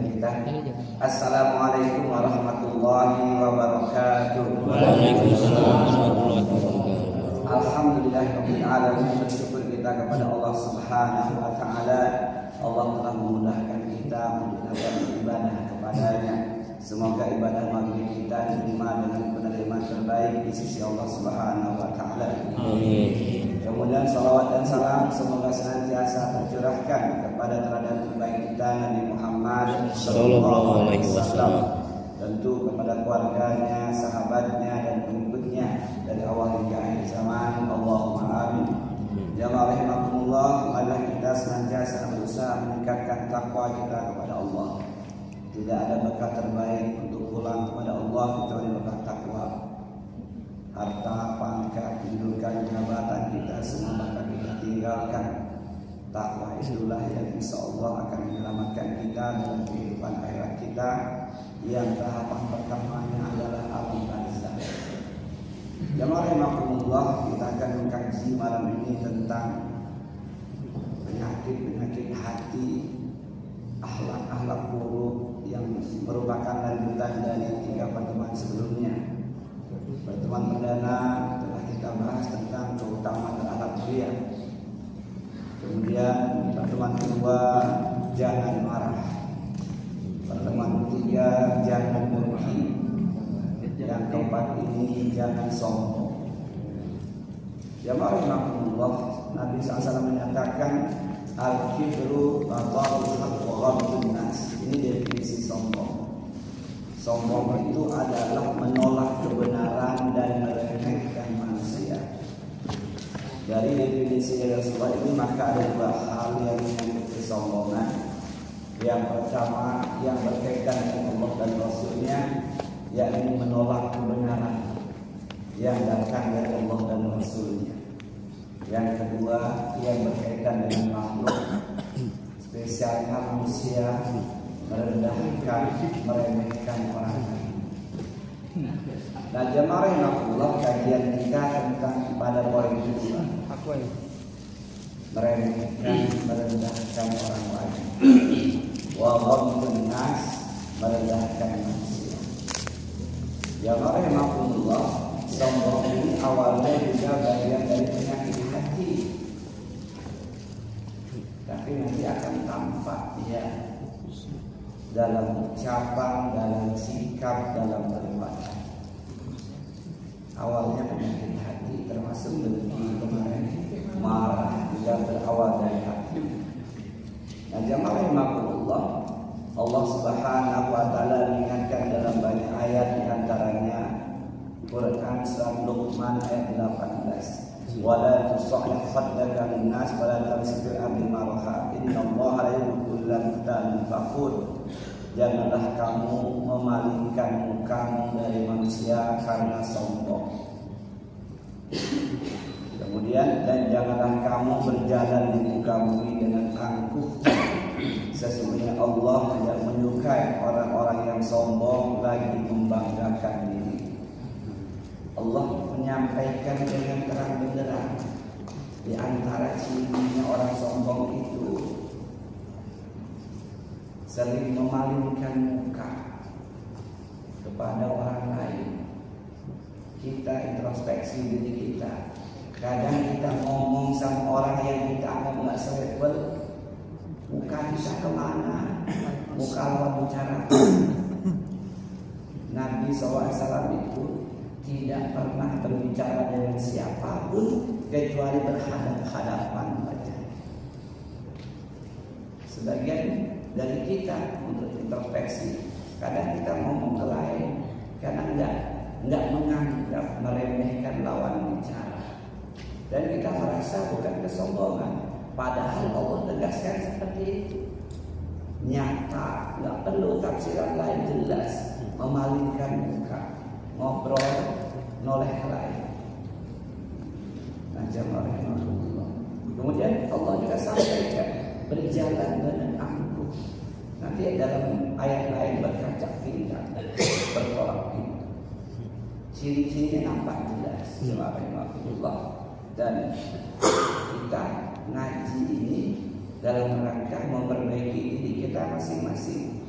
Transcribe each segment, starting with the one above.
kajian kita. Assalamualaikum warahmatullahi wabarakatuh. Waalaikumsalam warahmatullahi wabarakatuh. Alhamdulillahirabbil alamin, bersyukur kita kepada Allah Subhanahu wa taala. Allah telah memudahkan kita melakukan ibadah kepadanya. Semoga ibadah maghrib kita diterima dengan penerimaan terbaik di sisi Allah Subhanahu wa taala. Amin. Kemudian salawat dan salam semoga senantiasa tercurahkan kepada teladan terbaik kita Nabi Muhammad sallallahu alaihi wasallam. Tentu kepada keluarganya, sahabatnya dan pengikutnya dari awal hingga akhir zaman. Allahumma amin. Jamaah rahimakumullah, marilah kita senantiasa berusaha meningkatkan takwa kita kepada Allah. Tidak ada berkah terbaik untuk pulang kepada Allah kecuali berkah takwa. Harta, pangkat, kedudukan, jabatan kita semua bakal kita tinggalkan. Takwa itulah yang insya Allah akan menyelamatkan kita dalam kehidupan akhirat kita, yang tahapan pertamanya adalah alam barzakh. Jamaah rahimakumullah, kita akan mengkaji malam ini tentang penyakit-penyakit hati, akhlak-akhlak buruk yang merupakan lanjutan dari 3 pertemuan sebelumnya. Pertemuan perdana telah kita bahas tentang keutamaan terhadap dia. Kemudian pertemuan kedua, jangan marah. Pertemuan ketiga, jangan dengki. Yang keempat ini, jangan sombong. Jamaah rahimakumullah, Nabi SAW menyatakan al-kibru batarul haqq wa ghamdun nas. Ini definisi sombong. Sombong itu adalah menolak kebenaran dan meremehkan manusia. Dari definisi Rasulullah ini maka ada 2 hal yang menyangkut kesombongan. Yang pertama yang berkaitan dengan Allah dan Rasulnya, yakni menolak kebenaran yang datang dari Allah dan Rasulnya. Yang kedua yang berkaitan dengan makhluk, spesialnya manusia, merendahkan, meremehkan orang lain. Nah, jemaah rahimakumullah, kajian kita tentang pada poin kedua, meremehkan, merendahkan orang lain. Wa ghamdun nas, merendahkan manusia. Jemaah rahimakumullah, sombong ini awalnya juga bagian dari penyakit hati, tapi nanti akan tampak ya dalam ucapan, dalam sikap, dalam perbuatan. Awalnya penyakit hati, termasuk dengki kemarin, marah juga berawal dari hati. Nah, jamaah rahimakumullah, Allah Subhanahu wa taala mengingatkan dalam banyak ayat, di antaranya Quran surat Luqman ayat 18. Wala tusahhih khaddaka lin-nas wala tamshi fil ardi maraha innallaha la yuhibbul mukhtalin fakhur. Janganlah kamu memalingkan mukamu dari manusia karena sombong. Kemudian, dan janganlah kamu berjalan di muka bumi dengan angkuh. Sesungguhnya Allah tidak menyukai orang-orang yang sombong lagi membanggakan diri. Allah menyampaikan dengan terang benderang, di antara cirinya orang sombong itu sering memalingkan muka kepada orang lain. Kita introspeksi diri kita. Kadang kita ngomong sama orang yang kita anggap nggak selevel, muka kita kemana? Muka lawan bicara. Nabi SAW itu tidak pernah berbicara dengan siapapun kecuali berhadapan-hadapan saja. Sebagian dari kita untuk introspeksi, kadang kita ngomong ke lain, kadang enggak menganggap, meremehkan lawan bicara, dan kita merasa bukan kesombongan, padahal Allah tegaskan seperti itu, nyata, nggak perlu tafsiran lain, jelas, memalingkan muka, ngobrol, noleh lain. Nah, jamaah rahimakumullah. Kemudian Allah juga sampaikan berjalan dengan angkuh. Nanti dalam ayat lain berkaca tingkat, bertolak pintu. Ciri-cirinya nampak jelas, jamaah rahimakumullah. Dan kita ngaji ini dalam rangka memperbaiki diri kita masing-masing.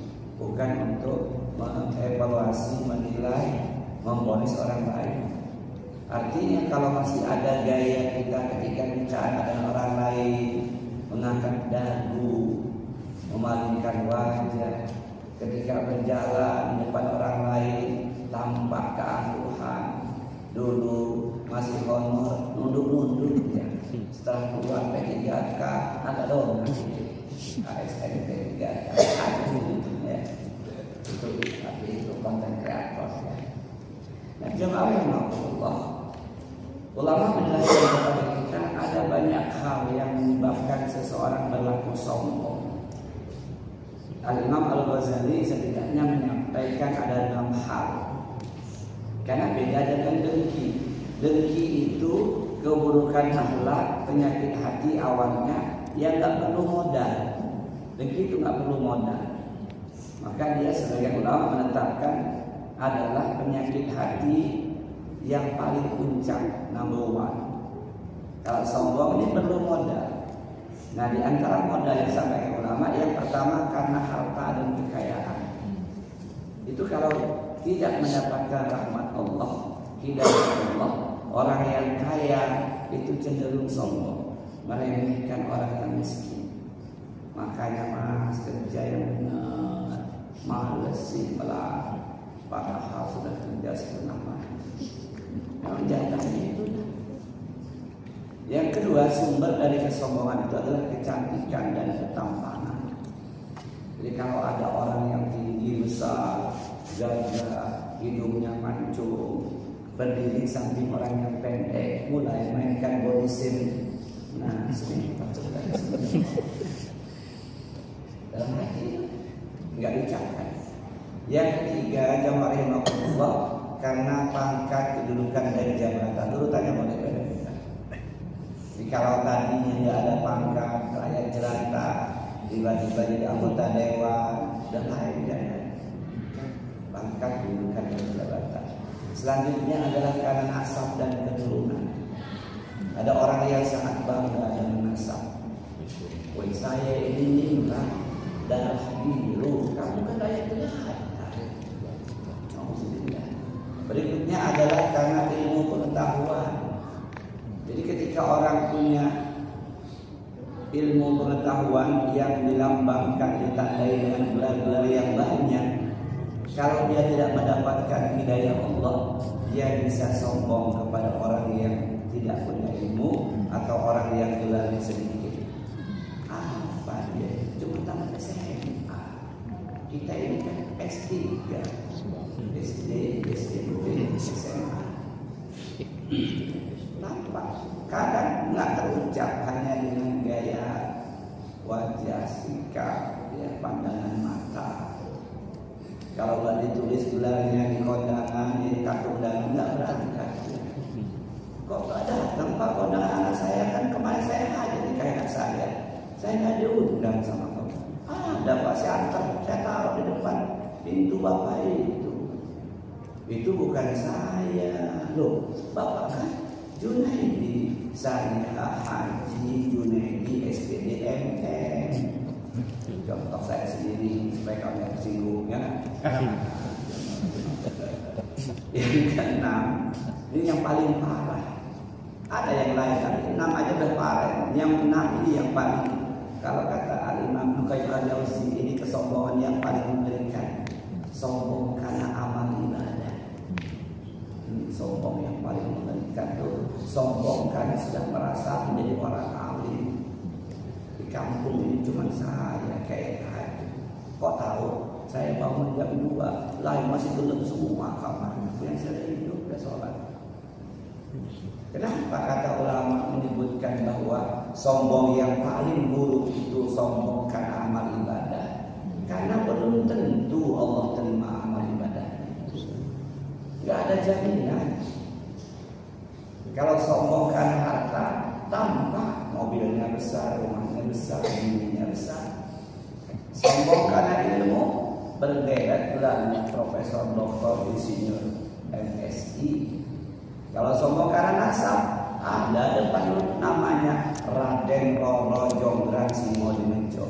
bukan untuk mengevaluasi, menilai, memvonis orang lain. Artinya kalau masih ada gaya kita ketika bicara dengan orang lain, mengangkat dagu, memalingkan wajah, ketika berjalan di depan orang lain tampak keangkuhan, dulu masih honor, nunduk-nunduk ya. Setelah keluar P3K ada dong ASN P3K ada gitu ya. Itu konten kreator ya. Nah, jemaah yang Allah, ulama menjelaskan kepada kita ada banyak hal yang menyebabkan seseorang berlaku sombong. Al-Imam Al-Ghazali setidaknya menyampaikan ada 6 hal. Karena beda dengan dengki. Dengki itu keburukan akhlak, penyakit hati awalnya yang nggak perlu modal. Dengki itu nggak perlu modal. Maka dia sebagai ulama menetapkan adalah penyakit hati yang paling puncak, number 1. Kalau sombong ini perlu modal. Nah, di antara modal yang disampaikan ulama, yang pertama karena harta dan kekayaan. Itu kalau tidak mendapatkan rahmat Allah, hidayah Allah, orang yang kaya itu cenderung sombong, meremehkan orang yang miskin. Makanya mas kerja yang benar, males sih malah, padahal sudah kerja setengah mati. Yang jatahnya itu. Yang kedua, sumber dari kesombongan itu adalah kecantikan dan ketampangan. Jadi kalau ada orang yang tinggi besar, gagah, hidungnya mancung, berdiri samping orang yang pendek, mulai mainkan body shaming. Nah, sini dalam hati nggak diucapkan. Yang ketiga, jamaah rahimahullah, karena pangkat, kedudukan dari jabatan. Urutannya boleh beda. Jadi kalau tadinya nggak ada pangkat, rakyat jelata, tiba-tiba jadi anggota dewan dan lain-lain. Pangkat, kedudukan dan jabatan. Selanjutnya adalah karena nasab dan keturunan. Ada orang yang sangat bangga dengan nasab. Woi, saya ini nimrah darah biru, kamu kan rakyat jelata. Berikutnya adalah karena ilmu pengetahuan. Jadi ketika orang punya ilmu pengetahuan yang dilambangkan, ditandai dengan gelar-gelar yang banyak, kalau dia tidak mendapatkan hidayah Allah, dia bisa sombong kepada orang yang tidak punya ilmu atau orang yang gelarnya sedikit. Apa dia? Cuma tamat SMA. Kita ini kan S3, SD, SMP, SMA. Nampak? Kadang nggak terucap hanya dengan gaya wajah, sikap, ya, pandangan mata. Kalau nggak ditulis gelarnya di kondangan, di kartu undangan, nggak berangkat. Kok nggak datang Pak kondangan anak saya? Kan kemarin saya hadir di anak saya nggak diundang sama kamu. Ada Pak, saya antar, saya taruh di depan pintu Bapak itu. Itu bukan saya, loh. Bapak kan Junaidi, saya Haji Junaidi SPDMM. Contoh saya sendiri supaya kamu yang tersinggung ya. Yang keenam, ini yang paling parah. Ada yang lain, tapi 6 aja udah parah. Yang 6 ini yang paling, kalau kata Al-Imam Nukaim Al-Jauzi, ini kesombongan yang paling mengerikan. Sombong karena amal ibadah. Ini sombong yang paling mengerikan tuh. Sombong karena sudah merasa menjadi orang alim. Di kampung ini cuma saya kayak tadi. Kok tahu? Saya bangun jam 2, lain masih gelap semua kamar. Yang saya hidup udah sholat. Kenapa kata ulama menyebutkan bahwa sombong yang paling buruk itu sombong karena amal ibadah? Karena belum tentu Allah terima amal ibadah. Gak ada jaminan. Kalau sombong karena harta, tampak mobilnya besar, rumahnya besar, bininya besar. Sombong karena ilmu, berderet gelarnya profesor, doktor, insinyur, MSI. Kalau sombong karena nasab, ada depan namanya Raden Roro Jonggran Simo Dimenco,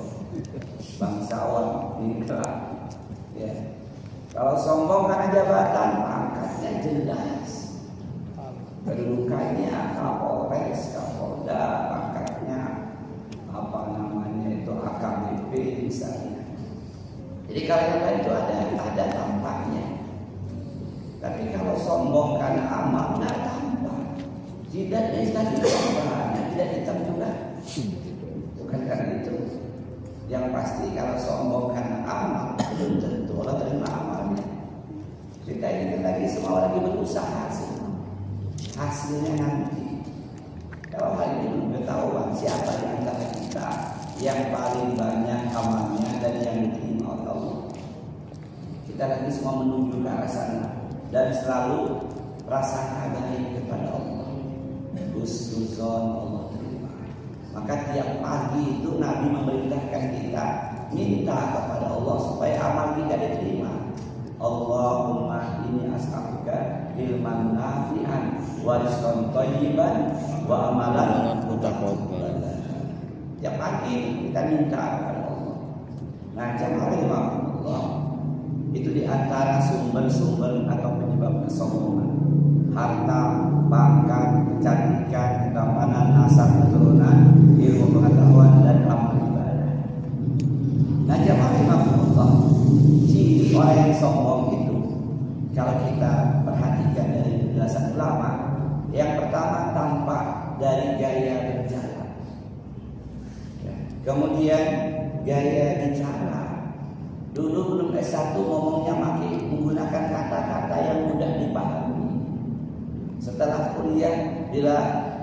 bangsawan Ningrat, ya, Kalau sombong karena jabatan, pangkatnya jelas. Kedudukannya Kapolres, Kapolda, pangkatnya apa namanya itu AKBP misalnya. Jadi kalau yang lain itu ada tampaknya. Tapi kalau sombong karena amal, tidak tampak. Jidatnya tadi tampak, tidak hitam juga. Bukan karena itu. Yang pasti kalau sombong karena amal, belum tentu Allah terima amalnya. Kita ini lagi semua lagi berusaha semua. Hasilnya nanti. Kalau hal ini belum ketahuan siapa di antara kita yang paling banyak amalnya dan yang diterima oleh Allah. Kita lagi semua menuju ke arah sana dan selalu prasangka baik kepada Allah. Husnuzon Allah terima. Maka tiap pagi itu Nabi memerintahkan kita minta kepada Allah supaya amal kita diterima. Allahumma inni as'aluka ilman nafi'an wa rizqan thayyiban wa amalan mutaqabbalan. Tiap pagi kita minta kepada Allah. Nah, jamaah Allah itu di antara sumber-sumber atau penyebab kesombongan. Harta, pangkat, kecantikan, ketampanan, nasab, keturunan, ilmu pengetahuan dan amal ibadah. Nah, jamaah Allah, ciri orang yang sombong itu kalau kita perhatikan dari penjelasan ulama, yang pertama tampak dari gaya berjalan, kemudian gaya bicara. Dulu belum S1 ngomongnya makin menggunakan kata-kata yang mudah dipahami. Setelah kuliah, bila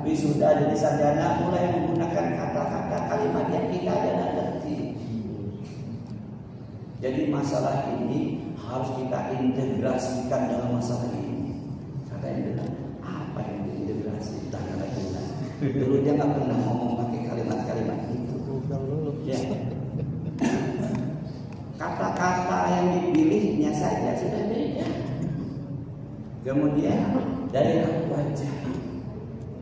wisuda jadi sarjana, mulai menggunakan kata-kata kalimat yang kita tidak ngerti. Jadi masalah ini harus kita integrasikan dalam masalah ini. Kata yang bilang, apa yang diintegrasi? Tanya lagi. Dulu dia nggak pernah ngomong pakai kalimat-kalimat itu. Ya. Kata-kata yang dipilihnya saja sudah beda. Kemudian dari wajah.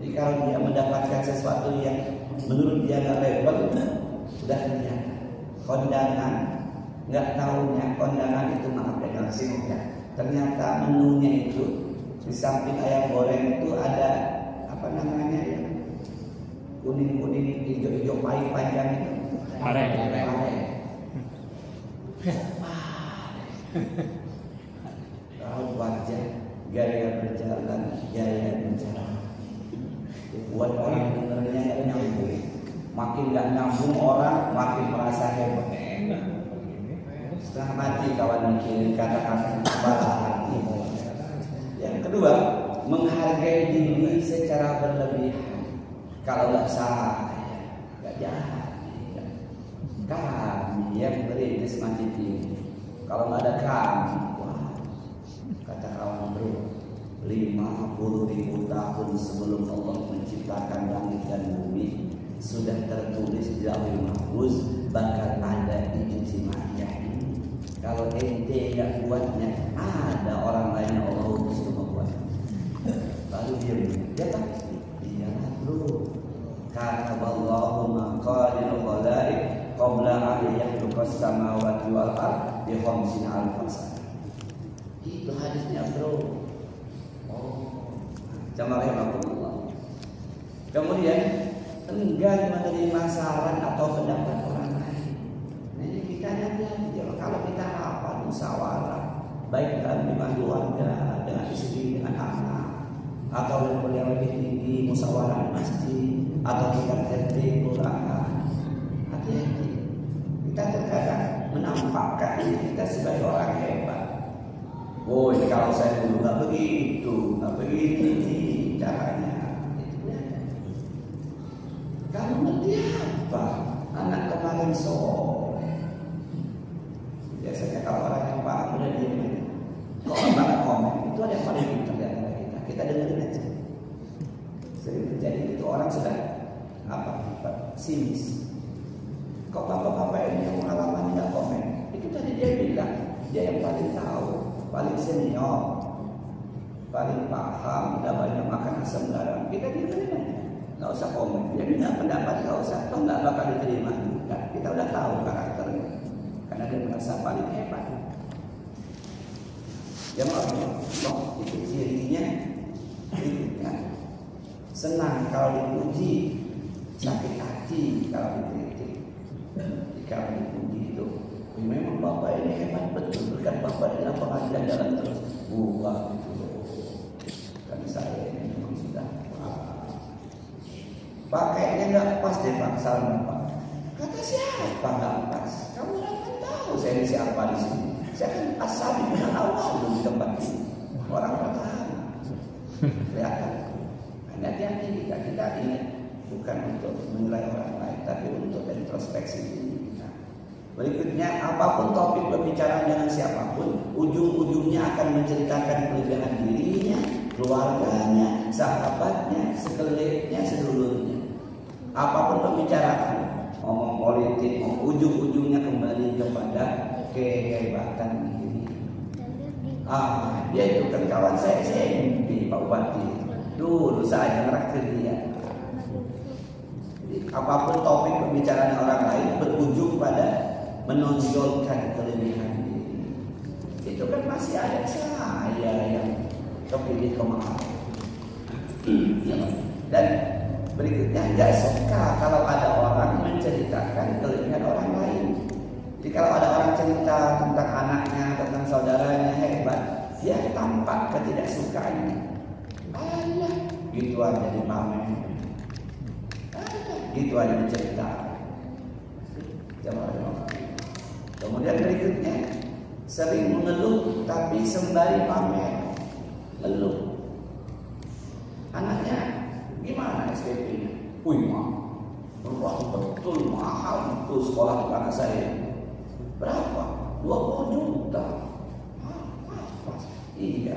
Jadi kalau dia mendapatkan sesuatu yang menurut dia nggak level, sudah kelihatan. Kondangan, nggak tahunya kondangan itu maaf dengan singkat. Ternyata menunya itu di samping ayam goreng itu ada apa namanya ya, kuning-kuning, hijau-hijau pahit panjang itu. Pare. Raut wajah, gaya berjalan, gaya bicara, buat orang dengarnya nggak nyambung. Makin nggak nyambung orang, makin merasa hebat. Setengah mati kawan mikirin kata-kata kepala hati. Yang kedua, menghargai diri secara berlebihan. Kalau nggak salah, nggak jahat. Kami yang berintis masjid ini, kalau nggak ada kami, wah, kata kawan bro, 50.000 tahun sebelum Allah menciptakan langit dan bumi sudah tertulis di Lauhul Mahfuz bakal ada ijtimaiyah ini. Kalau ente nggak buatnya, ada orang lain yang Allah utus untuk membuat. Lalu dia tak, iyalah bro. Kata Allahumma qadirul khalaik qabla an yakhluqas samawati wal ardh bi 50,000 sana. Itu hadisnya bro. Oh, jamaah Allah. Kemudian enggan menerima saran atau pendapat orang lain. Nah, ini kita hati-hati kalau kita rapat musyawarah, baik dalam lingkungan keluarga, dengan istri, dengan anak, atau yang lebih tinggi musyawarah masjid, atau tingkat RT kelurahan. Hati-hati. Kita terkadang menampakkan diri kita sebagai orang hebat. Oh, ini kalau saya dulu nggak begitu, nggak begini caranya. Kamu ngerti apa? Anak kemarin sore. Biasanya kalau orang yang paham udah diam aja. Kok orang komen itu ada yang paling pintar di antara kita. Kita dengerin aja. Sering terjadi itu orang sudah apa? Sinis. Kok bapak-bapak ini yang pengalaman nggak komen? Itu tadi dia bilang dia yang paling tahu, paling senior, paling paham, udah banyak makan asam garam. Kita dengerin aja. Nggak usah komen, dia minta pendapat nggak usah, toh nggak bakal diterima juga. Kita udah tahu karakternya, karena dia merasa paling hebat. Jamaah, itu cirinya itu kan. Senang kalau dipuji, sakit hati kalau dikritik. Kalau dipuji itu, memang bapak ini hebat betul, kan bapak ini pengajian jalan terus. Bukan itu, kan saya ini memang sudah. Pak kayaknya nggak pas deh Pak, salam Pak. Kata siapa nggak pas? Kamu kan tahu saya ini siapa di sini. Saya kan asal di awal di tempat ini. Orang pertahanan kelihatan. Hati-hati kita ingat bukan untuk menilai orang lain, tapi untuk introspeksi diri kita. Berikutnya, apapun topik pembicaraan dengan siapapun, ujung-ujungnya akan menceritakan kelebihan dirinya, keluarganya, sahabatnya, sekelilingnya, sedulurnya. Apapun pembicaraan, ngomong politik, ujung-ujungnya kembali kepada kehebatan diri. Dia itu kan kawan saya SMP, Pak Bupati. Dulu saya ngeraktir dia. Jadi, apapun topik pembicaraan orang lain berujung pada menonjolkan kelebihan diri. Itu kan masih ada saya yang kepilih kemarin. Dan berikutnya, nggak suka kalau ada orang menceritakan kelebihan orang lain. Jadi kalau ada orang cerita tentang anaknya, tentang saudaranya hebat, dia tampak ketidaksukaannya. Alah, gitu aja dipamer, gitu aja dicerita. Kemudian berikutnya, sering mengeluh tapi sembari pamer, ngeluh. Anaknya gimana SPP-nya? Wih, murah betul, mahal betul sekolah anak saya. Berapa? 20 juta. Iya,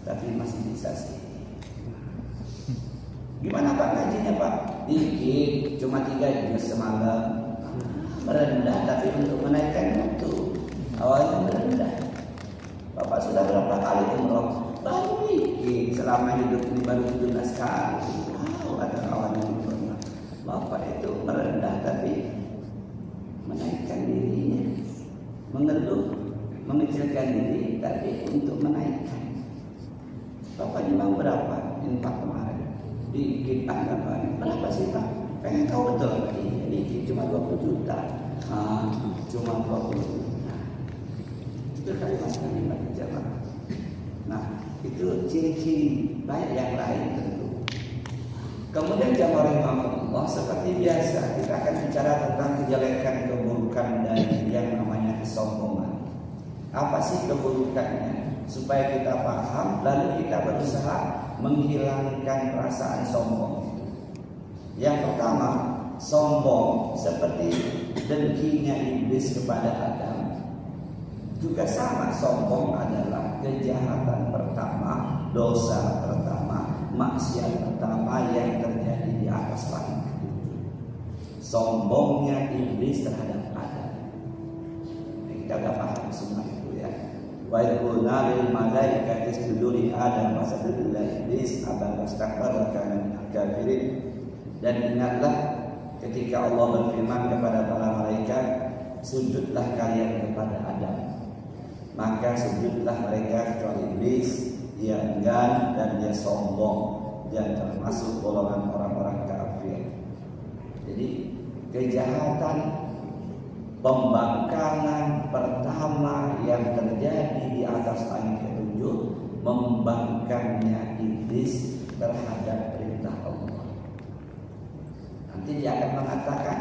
tapi masih bisa sih. Gimana Pak gajinya Pak? Dikit, cuma 3 juz semalam. Merendah, tapi untuk menaikkan mutu awalnya merendah. Bapak sudah berapa kali umroh? Baru dikit, selama hidup ini baru 17 kali. Ada kawan yang pernah. Bapak itu merendah tapi menaikkan dirinya, mengeluh, mengecilkan diri tapi untuk menaikkan. Bapak nyumbang berapa infak kemarin? Dikit anggapannya. Berapa sih Pak? Pengen tahu betul. Iya, dikit cuma 20 juta. Cuma 20 juta. Itu kalimat jamaah. Nah, itu ciri-ciri banyak yang lain tentu. Kemudian jamaah rahimahullah, seperti biasa kita akan bicara tentang kejelekan, keburukan dari yang namanya kesombongan. Apa sih keburukannya? Supaya kita paham, lalu kita berusaha menghilangkan perasaan sombong. Yang pertama, sombong seperti dengkinya iblis kepada Adam. Juga sama, sombong adalah kejahatan pertama, dosa pertama, maksiat pertama yang terjadi di atas langit. Sombongnya iblis terhadap Adam. Kita udah paham semua itu ya. Wa qulna lil malaikati isjudu li Adam fasajadu illa iblis aba wastakbara wa kana minal kafirin. Dan ingatlah ketika Allah berfirman kepada para malaikat, sujudlah kalian kepada Adam. Maka sujudlah mereka kecuali iblis. Dia enggan dan dia sombong dan termasuk golongan orang-orang kafir. Jadi kejahatan pembangkangan pertama yang terjadi di atas langit ketujuh, membangkangnya iblis terhadap perintah Allah. Nanti dia akan mengatakan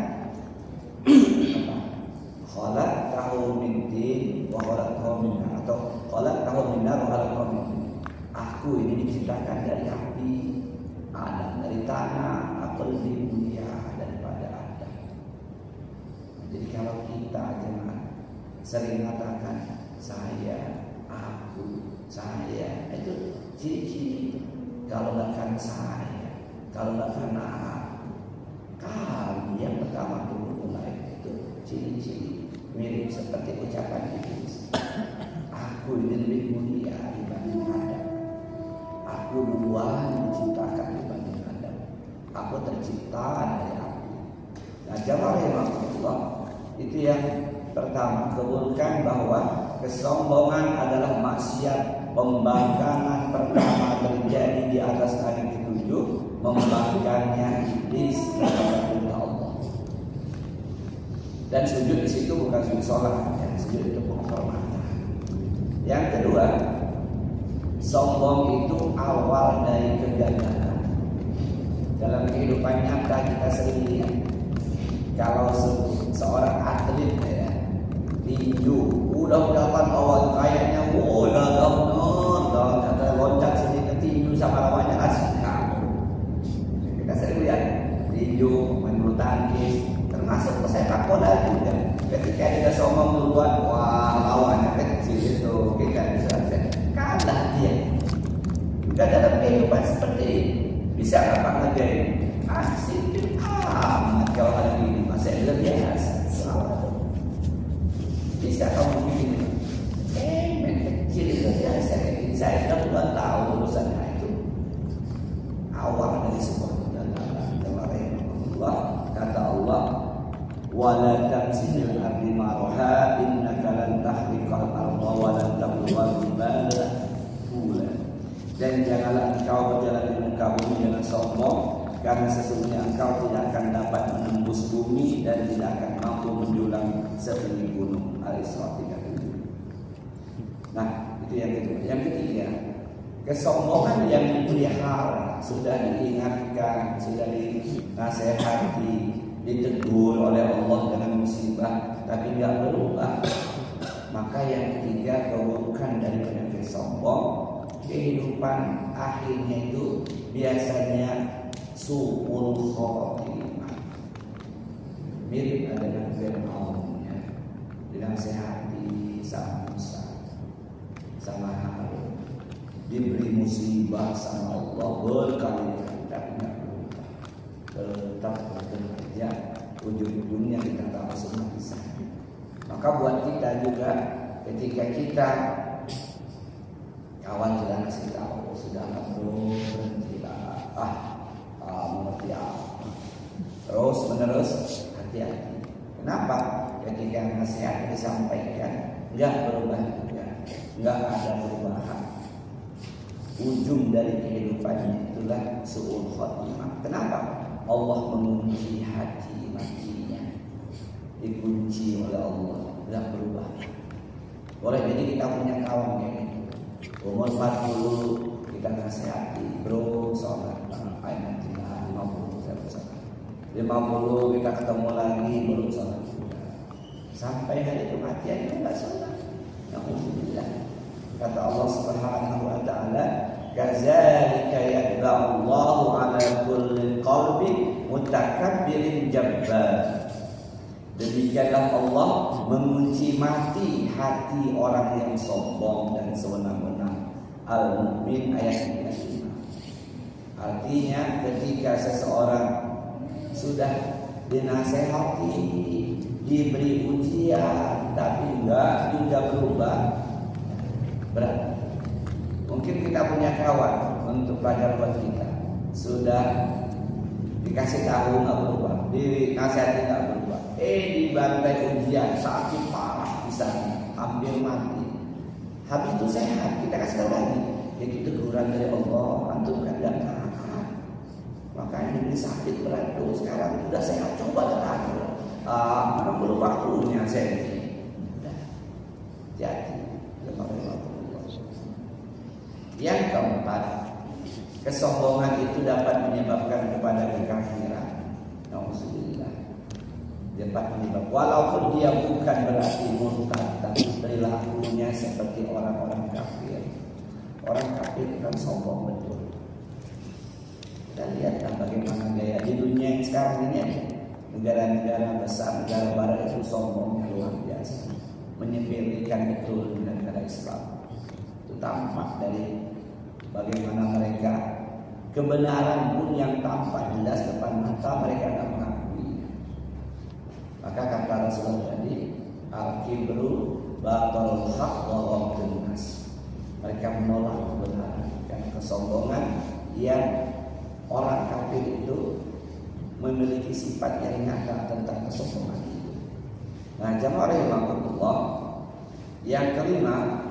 khalaqtahu min tin wa khalaqtahu min nar, atau khalaqtahu min nar wa khalaqtahu min tin. Aku ini diciptakan dari api, Adam dari tanah, aku lebih mulia daripada Adam. Jadi kalau kita jangan sering mengatakan saya, aku, saya, itu ciri-ciri. Kalau nggak karena saya, kalau nggak karena aku, kami yang pertama dulu mulai itu ciri-ciri mirip seperti ucapan iblis. Aku ini lebih mulia dibanding Adam. Aku duluan diciptakan dibanding Adam. Aku tercipta dari api. Nah, jamaah rahimahullah, itu yang pertama, keburukan bahwa kesombongan adalah maksiat pembangkangan pertama terjadi di atas hari ketujuh, membangkangnya iblis kepada Allah. Dan sujud di situ bukan sujud sholat, ya. Sujud itu penghormatan. Yang kedua, sombong itu awal dari kegagalan. Dalam kehidupan nyata kita sering lihat, kalau seorang atlet ya, tinju, udah dapat awal kayaknya, udah kata loncat sedikit tinju sama lawannya asik kamu. Kita sering lihat tinju, main bulu tangkis, termasuk pesepak bola juga. Ketika dia sombong duluan, wah lawannya kecil itu, kita bisa kalah dia. Juga dalam kehidupan seperti ini, bisa apa ngerjain? Asik amat kalau hari ini masih luar biasa. Bisa kamu bikin main kecil itu biasa. Saya sudah puluhan tahun urusannya itu. Awal dari sebuah kegagalan. Kata Allah, wala tamsil ardi marha innaka lan tahriqal arda wa lan tablughal jibala tula. Dan janganlah engkau berjalan di muka bumi dengan sombong, karena sesungguhnya engkau tidak akan dapat menembus bumi dan tidak akan mampu menjulang setinggi gunung. Al-Isra 37. Nah, itu yang kedua. Yang ketiga, kesombongan yang dipelihara, sudah diingatkan, sudah dinasehati, ditegur oleh Allah dengan musibah, tapi tidak berubah. Maka yang ketiga, keburukan daripada sombong, kehidupan akhirnya itu biasanya su'ul khotimah. Mirip dengan Fir'aun, ya. Dinasehati sama Musa, sama Harun, diberi musibah sama Allah berkali-kali, tapi tidak berubah, tetap bekerja, ujung-ujungnya kita tahu semua kisah. Maka buat kita juga, ketika kita kawan sudah ngasih tahu, sudah berhentilah, mengerti apa, terus menerus hati-hati. Kenapa? Ketika nasihat disampaikan nggak berubah juga, nggak ada perubahan, ujung dari kehidupannya itulah su'ul khotimah. Kenapa? Allah mengunci hati matinya, dikunci oleh Allah, nggak berubah. Boleh jadi kita punya kawan kayak gitu, umur 40 kita nasihati, bro sholat, ayo nanti 50 saya sholat, 50 kita ketemu lagi belum sholat juga, sampai hari kematian kita nggak sholat. Alhamdulillah. Kata Allah Subhanahu wa taala, kadzalika yadba'allahu 'ala kulli qalbi mutakabbirin jabbar. Demikianlah Allah mengunci mati hati orang yang sombong dan sewenang-wenang. Al-Mu'min ayat 35. Artinya ketika seseorang sudah dinasehati, diberi ujian, tapi enggak juga berubah, berat. Mungkin kita punya kawan untuk pelajar buat kita, sudah dikasih tahu nggak berubah, dinasehati nggak berubah, dibantai ujian, sakit parah misalnya, hampir mati. Habis itu sehat, kita kasih tahu lagi, jadi teguran dari Allah, antum kan tidak taat, makanya ini sakit berat tuh, sekarang sudah sehat, coba taat. Mana belum waktunya saya ini. Jadi, yang keempat, kesombongan itu dapat menyebabkan kepada kekafiran. Nauzubillah. Dapat menyebabkan, walaupun dia bukan berarti murtad, tapi perilakunya seperti orang-orang kafir. Orang kafir kan sombong betul. Kita lihatlah bagaimana gaya di dunia yang sekarang ini, negara-negara besar, negara barat itu sombongnya luar biasa, menyepelekan betul negara Islam. Itu tampak dari bagaimana mereka, kebenaran pun yang tampak jelas depan mata mereka tidak mengakui. Maka kata Rasulullah tadi, al-kibru batal haq wa ghamtun nas. Mereka menolak kebenaran, karena kesombongan yang orang kafir itu memiliki sifat yang nyata tentang kesombongan itu. Nah, jamaah rahimahullah, Yang kelima,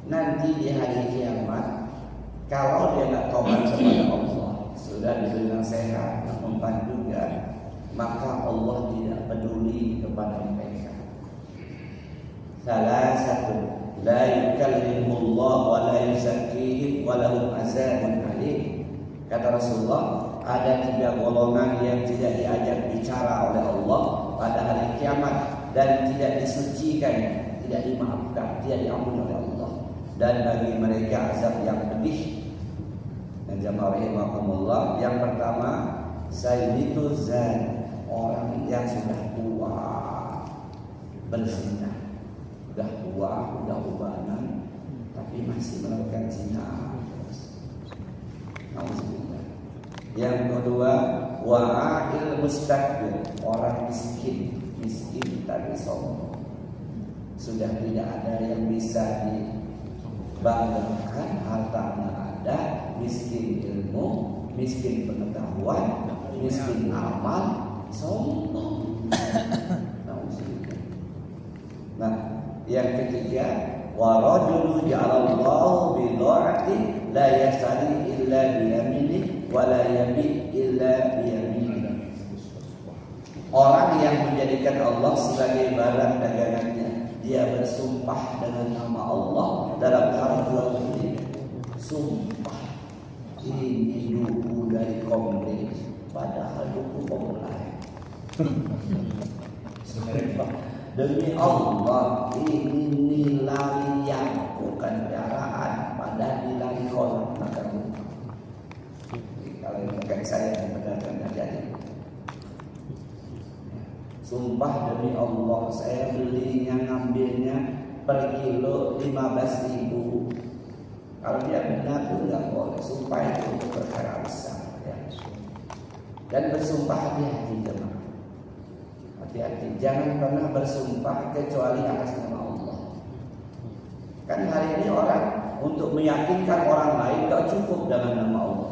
nanti di hari kiamat, kalau dia nggak tobat kepada Allah, sudah diberi nasihat, mempan juga, maka Allah tidak peduli kepada mereka. Salah satu, la yukallimullah wa la yuzakkihim wa lahum azabun alim. Kata Rasulullah, ada 3 golongan yang tidak diajak bicara oleh Allah pada hari kiamat dan tidak disucikan, tidak dimaafkan, tidak diampuni oleh Allah, dan bagi mereka azab yang pedih. Dan jamaah rahimakumullah, yang pertama, sayyidu zan, orang yang sudah tua berzina, sudah tua, sudah ubanan, tapi masih melakukan zina. Yang kedua, wa'il mustakbir, orang miskin tapi sombong. Sudah tidak ada yang bisa dibanggakan, hartanya ada, miskin ilmu, miskin pengetahuan, miskin amal, sombong. Nah, yang ketiga, wa rajulun ja'alallahu bi dha'ati la yasari illa bi yamini wa la yabi illa bi yamini. Orang yang menjadikan Allah sebagai barang dagangannya, dia bersumpah dengan nama Allah dalam hal jual beli. Sumpah, ini duku dari komplek, padahal duku komplek. Demi Allah, ini nilai yang bukan daraan, pada nilai kolam belakang. Kalau bukan saya yang benar-benar jadi. Sumpah demi Allah, saya belinya, ngambilnya per kilo 15.000. Kalau dia benar itu nggak boleh. Sumpah itu untuk perkara besar, ya. Dan bersumpah hati-hati, jemaah. Hati-hati, jangan pernah bersumpah kecuali atas nama Allah. Kan hari ini orang untuk meyakinkan orang lain gak cukup dengan nama Allah.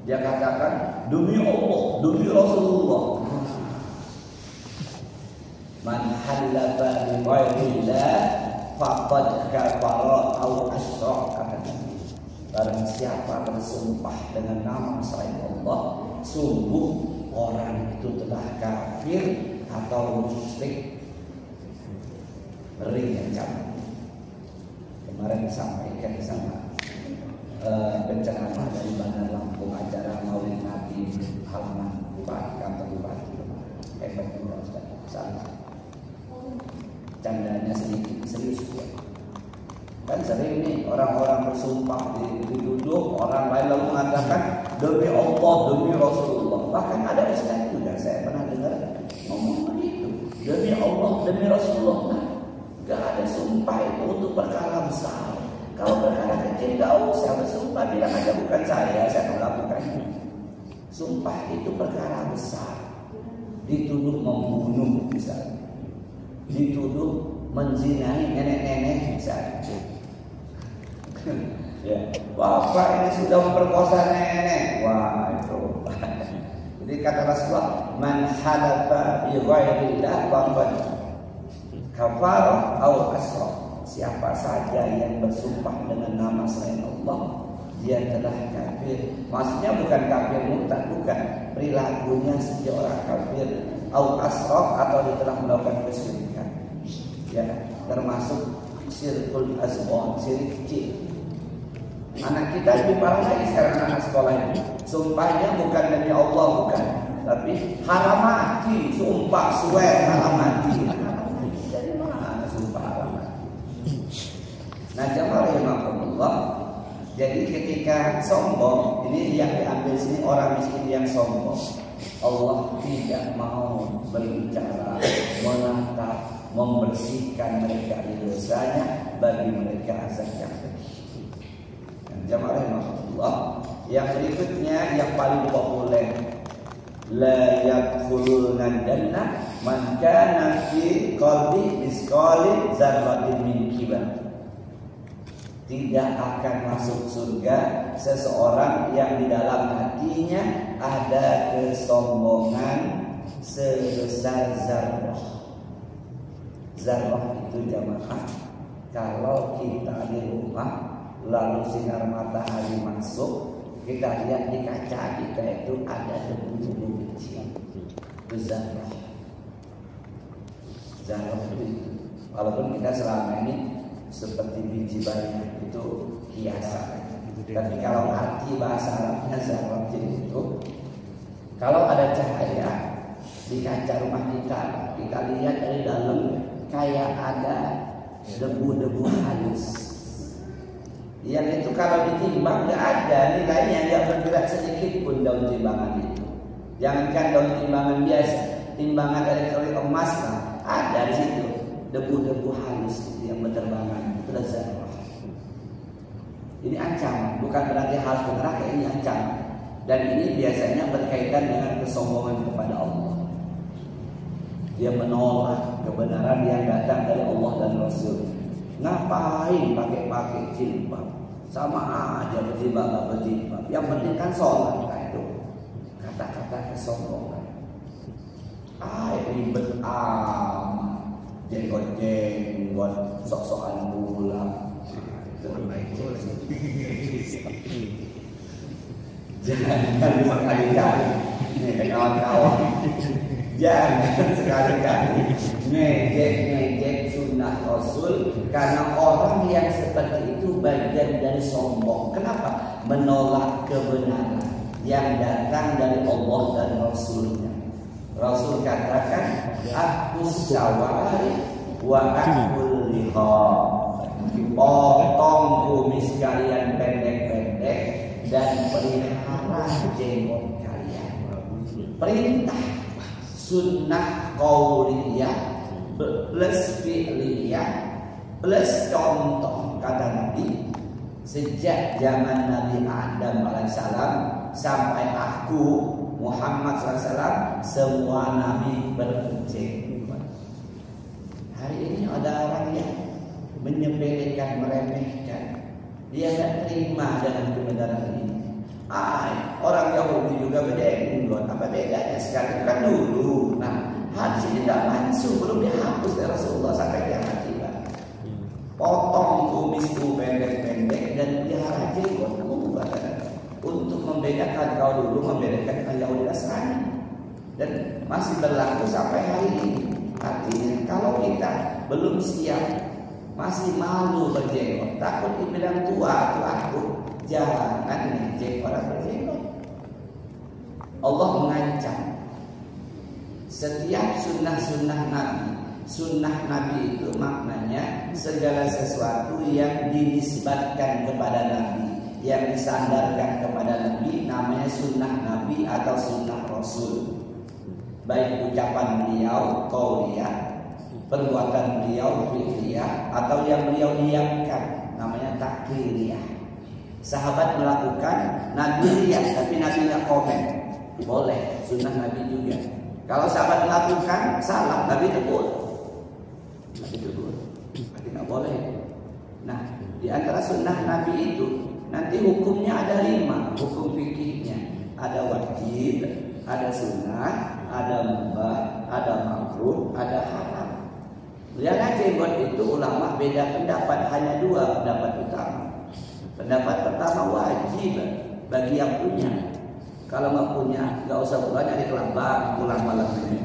Dia katakan demi Allah, demi Rasulullah. Man halafa bi ghairillah faqad kafara aw asyraka. Barang siapa bersumpah dengan nama selain Allah, sungguh orang itu telah kafir atau musyrik. Ringan kan? Kemarin disampaikan sama penceramah dari Bandar Lampung, acara Maulid Nabi halaman Bupati, kantor Bupati. Hebat juga Ustaz. Salah. Candanya sedikit, serius ya. Kan sering nih orang-orang bersumpah diduduk, orang lain lalu mengatakan demi Allah, demi Rasulullah. Bahkan ada ustaz juga saya pernah dengar ngomong begitu, demi Allah, demi Rasulullah. Nah, gak ada sumpah itu untuk perkara besar. Kalau perkara kecil gak usah bersumpah, bilang aja bukan saya melakukan. Sumpah itu perkara besar. Dituduh membunuh misalnya, dituduh menzinai nenek-nenek misalnya. Ya, bapak ini sudah memperkosa nenek. Wah, itu. Jadi kata Rasulullah, man halafa bi ghairillah faqad kafara aw asra. Siapa saja yang bersumpah dengan nama selain Allah, dia telah kafir. Maksudnya bukan kafir murtad, bukan. Perilakunya seperti orang kafir, aw asra, atau dia telah melakukan kesyirikan. Ya, termasuk syirkul asghar, syirik kecil. Anak kita lebih parah lagi sekarang anak sekolah ini. Sumpahnya bukan demi Allah, bukan, tapi haram mati. Sumpah swear haram mati. Dari mana sumpah haram mati? Nah, jamaah rahimakumullah. Jadi ketika sombong, ini yang diambil sini orang miskin yang sombong. Allah tidak mau berbicara, menatap, membersihkan mereka dari dosanya, bagi mereka azab yang pedih. Jamaah rahimahullah, yang berikutnya yang paling populer, la yadkhuluna jannah man kana fi qalbi misqali dzarratin min kibar. Tidak akan masuk surga seseorang yang di dalam hatinya ada kesombongan sebesar zarrah. Zarrah itu jamaah Kalau kita di rumah lalu sinar matahari masuk, kita lihat di kaca kita itu ada debu-debu kecil. Itu zarah. Zarah itu, walaupun kita selama ini seperti biji banyak itu hiasan. Tapi kalau arti bahasa Arabnya zarah itu, kalau ada cahaya di kaca rumah kita, kita lihat dari dalam kayak ada debu-debu halus. Yang itu kalau ditimbang nggak ada nilainya, nggak bergerak sedikit pun daun timbangan itu. Jangankan daun timbangan biasa, timbangan dari kali emas lah, ada di situ debu-debu halus itu yang berterbangan. Itu zarah. Ini ancaman, bukan berarti harus ke neraka, ini ancaman. Dan ini biasanya berkaitan dengan kesombongan kepada Allah. Dia menolak kebenaran yang datang dari Allah dan Rasul. Ngapain pakai jilbab? Sama aja berjilbab nggak berjilbab. Yang penting kan sholat, nah itu kata-kata kesombongan. Ribet amat, jenggot sok-sokan pulang. Jangan sekali-kali nih kawan-kawan, jangan sekali-kali ngejek sunnah Rasul, karena orang yang seperti itu bagian dari sombong. Kenapa? Menolak kebenaran yang datang dari Allah dan Rasulnya. Rasul katakan, akhus syawari wa akul liha. Potong kumis kalian pendek-pendek dan pelihara jenggot kalian. Perintah sunnah qauliyah plus fi'liyah plus contoh, kata Nabi. Sejak zaman Nabi Adam alaihissalam sampai aku Muhammad SAW, semua Nabi berjenggot. Hari ini ada orang yang menyepelekan, meremehkan. Dia tidak terima dengan kebenaran ini. Orang Yahudi juga berjenggot. Apa bedanya sekarang? Kan dulu. Nah, hadis ini tidak langsung, belum dihapus dari Rasulullah sampai kiamat tiba. Potong kumisku pendek-pendek dan pelihara jenggot. Untuk membedakan, kau dulu membedakan dengan Yahudi Nasrani, dan masih berlaku sampai hari ini. Artinya kalau kita belum siap, masih malu berjenggot, takut dibilang tua atau aku, jangan ngejek orang berjenggot. Allah mengancam setiap sunnah Nabi. Sunnah Nabi itu maknanya segala sesuatu yang dinisbatkan kepada Nabi, yang disandarkan kepada Nabi, namanya sunnah Nabi atau sunnah Rasul. Baik ucapan beliau qauliyah, perbuatan beliau fi'liyah, atau yang beliau diamkan, namanya takriyah. Sahabat melakukan, Nabi lihat tapi Nabi nggak komen, boleh, sunnah Nabi juga. Kalau sahabat melakukan salah, Nabi tegur, tapi nggak boleh. Nah, di antara sunnah Nabi itu nanti hukumnya ada 5 hukum fikihnya. Ada wajib, ada sunnah, ada mubah, ada makruh, ada haram. Lihatlah jenggot itu ulama beda pendapat, hanya 2 pendapat utama. Pendapat pertama wajib bagi yang punya. Kalau nggak punya, nggak usah pulang nyari kelabang, pulang malam ini.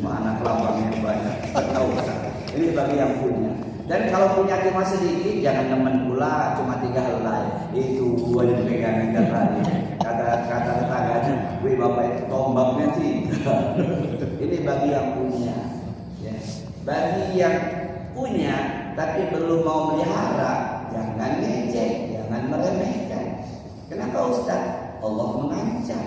Mana kelabangnya banyak, tahu kan? Ini bagi yang punya. Dan kalau punya cuma sedikit, jangan teman pula, cuma 3 helai. Itu gua yang pegang tadi. Kata tetangganya, wih bapak itu tombaknya 3. Ini bagi yang punya. Ya. Bagi yang punya tapi belum mau melihara, jangan ngejek, jangan meremehkan. Kenapa Ustaz? Allah mengancam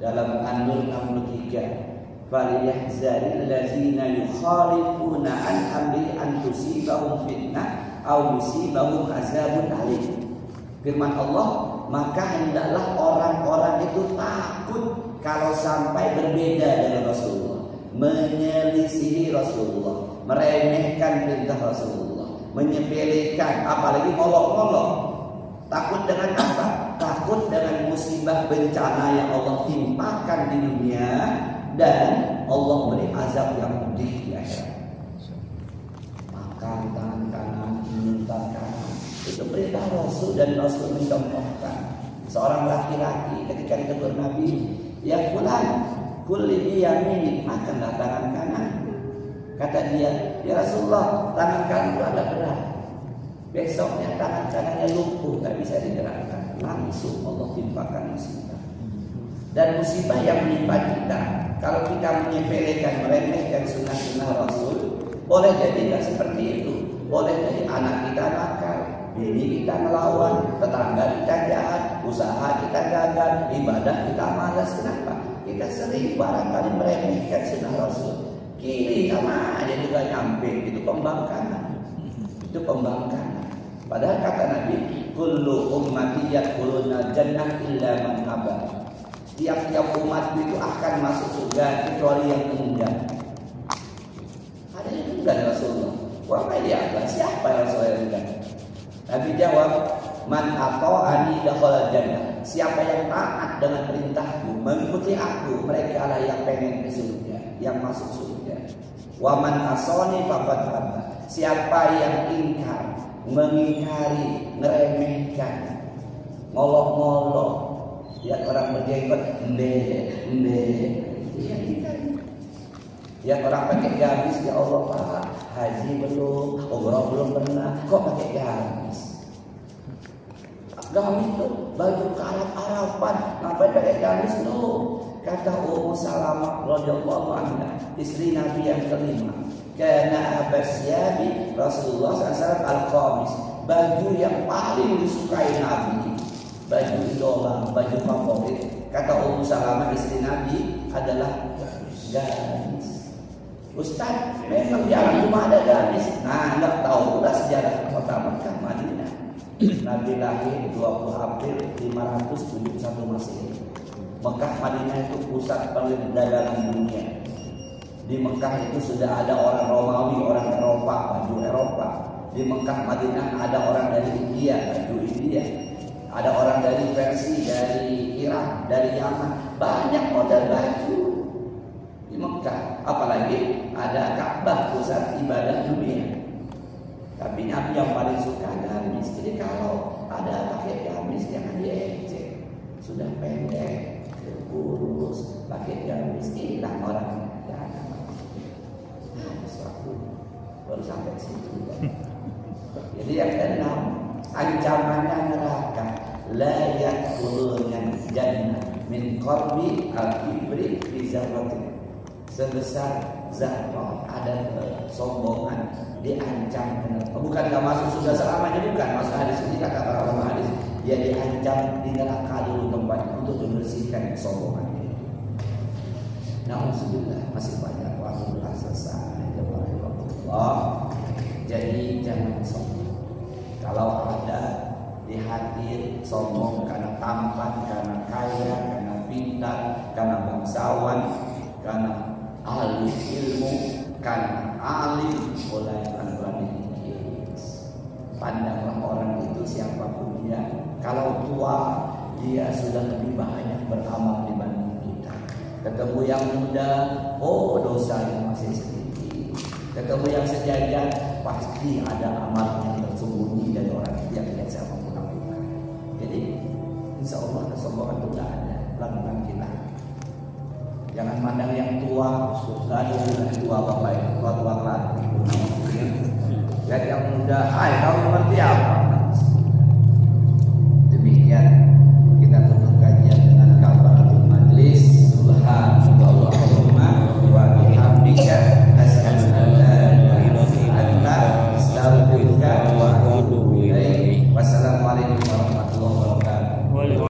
dalam An-Nur 63. فَلْيَحْذَرِ الَّذِينَ يُخَالِفُونَ عَنْ أَمْرِهِ أَنْ تُصِيبَهُمْ فِتْنَةٌ أَوْ يُصِيبَهُمْ عَذَابٌ أَلِيمٌ. Firman Allah, maka hendaklah orang-orang itu takut kalau sampai berbeda dengan Rasulullah, menyelisihi Rasulullah, meremehkan perintah Rasulullah, menyepelekan, apalagi molok-molok. Takut dengan apa? Takut dengan musibah bencana yang Allah timpakan di dunia, dan Allah beri azab yang pedih di akhirat. Maka tangan kanan, tangan kanan. Itu perintah Rasul dan Rasul mencontohkan. Seorang laki-laki ketika ditegur Nabi, ya fulan, kulli biyaminik, makanlah tangan kanan. Kata dia, ya Rasulullah, tangan kanan itu ada berat. Besoknya tangan kanannya lumpuh, tak bisa digerakkan. Langsung Allah timpakan musibah. Dan musibah yang menimpa kita, kalau kita menyepelekan, meremehkan sunnah-sunnah Rasul, boleh jadi tidak seperti itu. Boleh jadi anak kita nakal, bini kita melawan, tetangga kita jahat, usaha kita gagal, ibadah kita malas. Kenapa? Kita sering barangkali meremehkan sunnah Rasul. Kiri sama aja juga nyampe. Itu pembangkangan. Itu pembangkangan. Padahal kata Nabi, kullu ummati yadkhuluna jannah illa man aba. Tiap-tiap umat itu akan masuk surga kecuali yang enggan. Ada yang enggan Rasulullah. Wah, dia apa? Siapa yang Rasulullah yang enggan? Nabi jawab, man ata'ani dakhala jannah. Siapa yang taat dengan perintahku, mengikuti aku, mereka lah yang pengen ke surga, yang masuk surga. Wa man asani faqad aba. Siapa yang ingkar, mengingkari, ngeremehkan, ngolok-ngolok, lihat orang berjenggot, lihat orang pakai gamis, ya Allah Pak, haji belum, umrah belum pernah, kok pakai gamis? Gamis itu baju Arab-Araban, ngapain pakai gamis lu? Kata Ummu Salamah radhiyallahu anha, istri Nabi yang kelima, karena abasyabi Rasulullah SAW al-qamis, baju yang paling disukai Nabi, baju idola, baju favorit. Kata Ummu Salamah istri Nabi adalah gamis. Ustaz, memang jarang cuma ada gamis. Nah, enggak tahu lah sejarah kota Mekah Madinah. Nabi lahir 20 April 571 Masehi. Mekah Madinah itu pusat perdagangan dunia. Di Mekah itu sudah ada orang Romawi, orang Eropa, baju Eropa. Di Mekah Madinah ada orang dari India, baju India. Ada orang dari Persia, dari Irak, dari Yaman. Banyak model baju di Mekah. Apalagi ada Ka'bah, pusat ibadah dunia. Tapi Nabi yang paling suka gamis. Jadi kalau ada pakai gamis jangan diejek. Sudah pendek, kurus, pakai gamis, hilang orangnya. Baru sampai situ. Jadi yang keenam, ancamannya neraka. La yadkhuluna jannah min qarbi al-kibri fi zarratin. Sebesar zarrah ada kesombongan diancam neraka. Bukan enggak masuk surga selamanya, bukan. Masuk hadis ini kata para ulama hadis, dia diancam di neraka dulu tempatnya untuk membersihkan kesombongan itu. Nauzubillah, masih banyak waktu belum selesai. Jadi jangan sombong. Kalau ada di hati sombong karena tampan, karena kaya, karena pintar, karena bangsawan, karena ahli ilmu, karena alim, mulai pelan-pelan dikikis. Pandanglah orang itu siapapun dia. Kalau tua, dia sudah lebih banyak beramal dibanding kita. Ketemu yang muda, oh dosanya masih sedikit. Ketemu yang sejajar, pasti ada amal yang tersembunyi dari orang yang biasa melakukan. Jadi, insya Allah kesombongan itu tidak ada. Pelan-pelan kita. Jangan mandang yang tua, sudah ada tua bapak itu, tua-tua keladi. Lihat yang muda, kamu ngerti apa? Demikian kita tutup kajian dengan kafaratul majlis. Subhanallahumma wa bihamdika asyhadu an la ilaha illa anta astaghfiruka wa atubu ilaik. Wassalamualaikum warahmatullahi wabarakatuh.